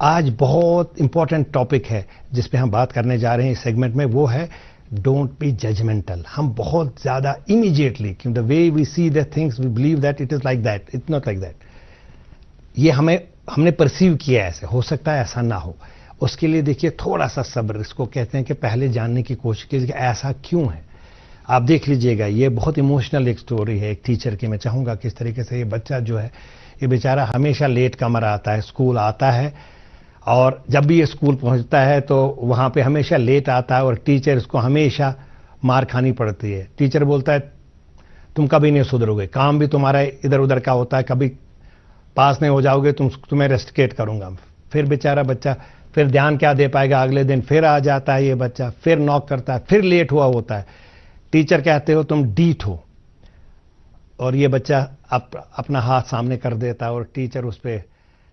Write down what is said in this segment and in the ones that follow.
आज बहुत important topic है जिस पे हम बात करने जा रहे हैं इस सेगमेंट में, वो है डोंट बी जजमेंटल। हम बहुत ज्यादा immediately, the way we see the things we believe that it is like that, it's not like that. ये हमने परसीव किया ऐसे, हो सकता है ऐसा ना हो। उसके लिए देखिए थोड़ा सा सब्र, इसको कहते हैं कि पहले जानने की कोशिश कीजिए कि ऐसा क्यों है। आप देख लीजिएगा, ये बहुत इमोशनल एक स्टोरी है एक टीचर की। मैं चाहूंगा किस तरीके से ये बच्चा जो है, ये बेचारा हमेशा लेट कमर आता है, स्कूल आता है और जब भी ये स्कूल पहुंचता है तो वहां पे हमेशा लेट आता है और टीचर इसको हमेशा मार खानी पड़ती है। टीचर बोलता है तुम कभी नहीं सुधरोगे, काम भी तुम्हारा इधर उधर का होता है, कभी पास नहीं हो जाओगे, तुम्हें रेस्टिकेट करूंगा। फिर बेचारा बच्चा फिर ध्यान क्या दे पाएगा, अगले दिन फिर आ जाता है ये बच्चा, फिर नॉक करता है, फिर लेट हुआ होता है। टीचर कहते हो तुम डीठ हो, और ये बच्चा अपना हाथ सामने कर देता है और टीचर उस पर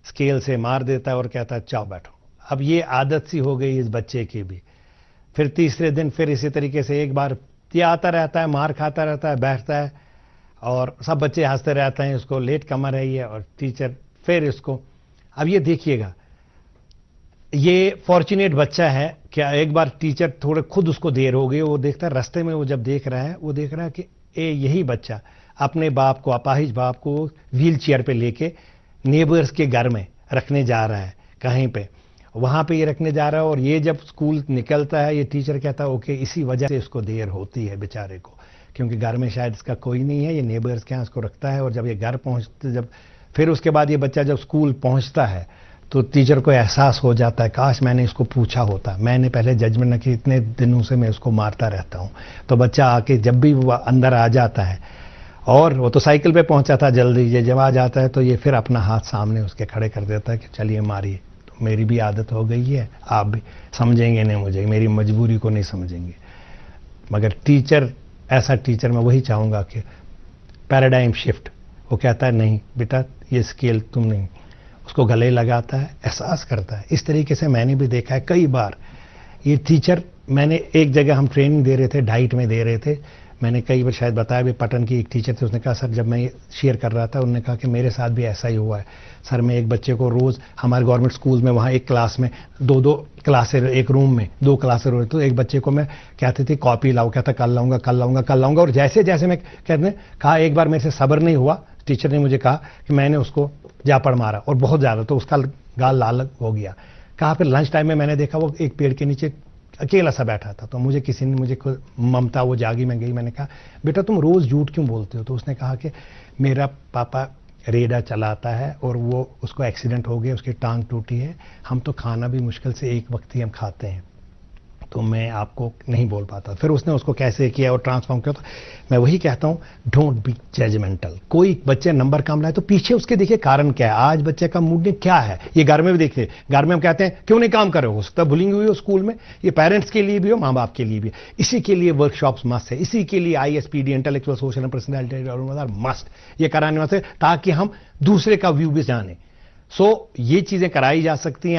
स्केल से मार देता है और कहता है जाओ बैठो। अब ये आदत सी हो गई इस बच्चे की भी। फिर तीसरे दिन फिर इसी तरीके से एक बार ये आता रहता है, मार खाता रहता है, बैठता है और सब बच्चे हंसते रहते हैं, इसको लेट कमर है ये, और टीचर फिर इसको। अब ये देखिएगा, ये फॉर्चुनेट बच्चा है क्या, एक बार टीचर थोड़े खुद उसको देर हो गई, वो देखता है रास्ते में, वो जब देख रहा है वो देख रहा है कि यही बच्चा अपने बाप को, अपाहिज बाप को व्हील चेयर पे लेके नेबर्स के घर में रखने जा रहा है, कहीं पे वहां पे ये रखने जा रहा है। और ये जब स्कूल निकलता है, ये टीचर कहता है ओके, इसी वजह से इसको देर होती है बेचारे को, क्योंकि घर में शायद इसका कोई नहीं है, ये नेबर्स के यहाँ इसको रखता है। और जब ये घर पहुंचते, जब फिर उसके बाद ये बच्चा जब स्कूल पहुंचता है तो टीचर को एहसास हो जाता है काश मैंने इसको पूछा होता, मैंने पहले जजमेंट न की, इतने दिनों से मैं इसको मारता रहता हूं। तो बच्चा आके जब भी वो अंदर आ जाता है, और वो तो साइकिल पे पहुंचा था जल्दी, ये जब आ जाता है तो ये फिर अपना हाथ सामने उसके खड़े कर देता है कि चलिए मारिए। तो मेरी भी आदत हो गई है, आप भी समझेंगे नहीं मुझे, मेरी मजबूरी को नहीं समझेंगे। मगर टीचर, ऐसा टीचर मैं वही चाहूंगा कि पैराडाइम शिफ्ट। वो कहता है नहीं बेटा ये स्केल तुम नहीं, उसको गले लगाता है, एहसास करता है। इस तरीके से मैंने भी देखा है कई बार। ये टीचर, मैंने एक जगह हम ट्रेनिंग दे रहे थे, डाइट में दे रहे थे, मैंने कई बार शायद बताया भी, पटन की एक टीचर थे, उसने कहा सर जब मैं ये शेयर कर रहा था, उन्होंने कहा कि मेरे साथ भी ऐसा ही हुआ है सर। मैं एक बच्चे को रोज हमारे गवर्नमेंट स्कूल में, वहाँ एक क्लास में दो क्लासें, एक रूम में 2 क्लासें रोज, तो एक बच्चे को मैं कहती थी कॉपी लाओ, कहता कल लाऊंगा कल लाऊंगा कल लाऊंगा। और जैसे जैसे मैं कहते कहा, एक बार मेरे से सब्र नहीं हुआ, टीचर ने मुझे कहा कि मैंने उसको जापड़ मारा और बहुत ज्यादा, तो उसका गाल लाल हो गया। कहा फिर लंच टाइम में मैंने देखा वो एक पेड़ के नीचे अकेला सा बैठा था, तो मुझे किसी ने, मुझे ममता वो जागी, मैं गई, मैंने कहा बेटा तुम रोज झूठ क्यों बोलते हो। तो उसने कहा कि मेरा पापा रेडा चलाता है और वो उसको एक्सीडेंट हो गया, उसकी टांग टूटी है, हम तो खाना भी मुश्किल से एक वक्त ही हम खाते हैं, तो मैं आपको नहीं बोल पाता। फिर उसने उसको कैसे किया और ट्रांसफॉर्म किया। तो मैं वही कहता हूं, डोंट बी जजमेंटल। कोई बच्चे नंबर कम लाए तो पीछे उसके देखिए कारण क्या है, आज बच्चे का मूड क्या है। ये घर में भी देखिए, घर में हम कहते हैं क्यों नहीं काम कर रहे हो सकता बुलिंग हुई हो स्कूल में, ये पेरेंट्स के लिए भी हो, माँ बाप के लिए भी। इसी के लिए वर्कशॉप्स मस्ट है, इसी के लिए ISPD, intellectual social and personality must ये कराने वास्ते, ताकि हम दूसरे का व्यू भी जाने। सो ये चीजें कराई जा सकती हैं।